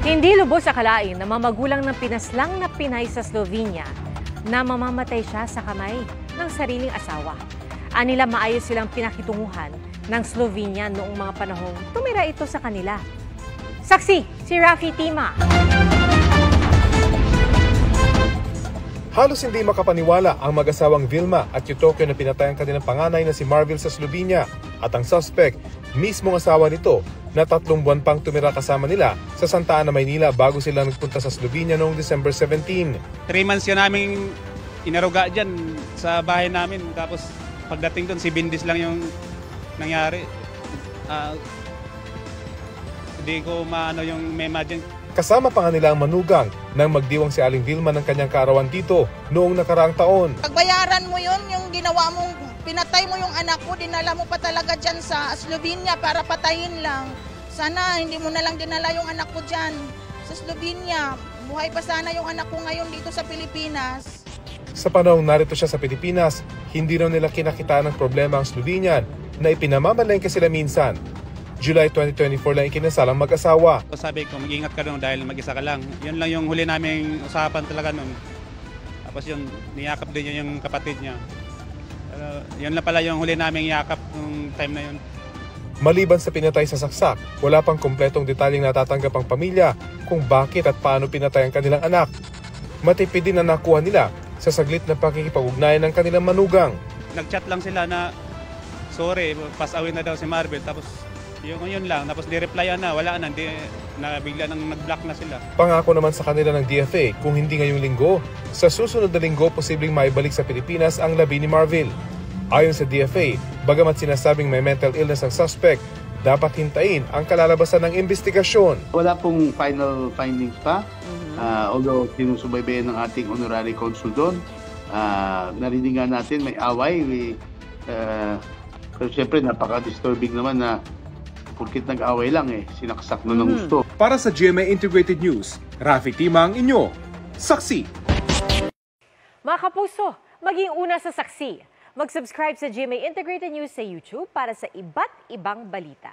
Hindi lubos akalain na mamagulang ng pinaslang na Pinay sa Slovenia na mamamatay siya sa kamay ng sariling asawa. Anila maayos silang pinakitunguhan ng Slovenia noong mga panahong tumira ito sa kanila. Saksi, si Rafi Tima. Halos hindi makapaniwala ang mag-asawang Vilma at Eutokio na pinatay ang kanilang panganay na si Marvel sa Slovenia at ang suspect, mismong asawa nito na 3 buwan pang tumira kasama nila sa Santa Ana, Maynila bago sila nagpunta sa Slovenia noong December 17. 3 months yun namin inaruga dyan sa bahay namin. Tapos pagdating doon, si Bindis lang yung nangyari. Hindi ko maano yung ma-imagine. Kasama pa nga nila ang manugang nang magdiwang si Aling Vilma ng kanyang kaarawan dito noong nakaraang taon. Pagbayaran mo yun, yung ginawa mong, pinatay mo yung anak ko, dinala mo pa talaga dyan sa Slovenia para patayin lang. Sana hindi mo na lang dinala yung anak ko dyan sa Slovenia. Buhay pa sana yung anak ko ngayon dito sa Pilipinas. Sa panahong narito siya sa Pilipinas, hindi raw nila kinakita ng problema ang Slovenian na ipinamamalengke sila minsan. July 2024 lang ikinasal ang mag-asawa. Sabi ko, mag-ingat ka doon dahil mag-isa ka lang. Yun lang yung huli naming usapan talaga noon. Tapos yun, niyakap din yun yung kapatid niya. Yun lang pala yung huli naming yakap nung time na yun. Maliban sa pinatay sa saksak, wala pang kumpletong detalyeng natatanggap ang pamilya kung bakit at paano pinatay ang kanilang anak. Matipid din na nakuha nila sa saglit na pakikipag-ugnayan ng kanilang manugang. Nag-chat lang sila na, sorry, pass away na daw si Marvel. Tapos yun lang, tapos di-replyan na, wala na, bigla nang nag-block na sila. Pangako naman sa kanila ng DFA kung hindi ngayong linggo, sa susunod na linggo posibleng maibalik sa Pilipinas ang labi ni Marvel. Ayon sa DFA, bagamat sinasabing may mental illness ang suspect, dapat hintayin ang kalalabasan ng investigasyon. Wala pong final findings pa, although sinusubaybayan ng ating honorary consul doon. Narinig nga natin may away, pero siyempre napaka-disturbing naman na purkit nag-away lang sinaksak na ng gusto. Para sa GMA Integrated News, Rafi Tima ang inyo, Saksi. Mga kapuso, maging una sa Saksi. Mag-subscribe sa GMA Integrated News sa YouTube para sa iba't ibang balita.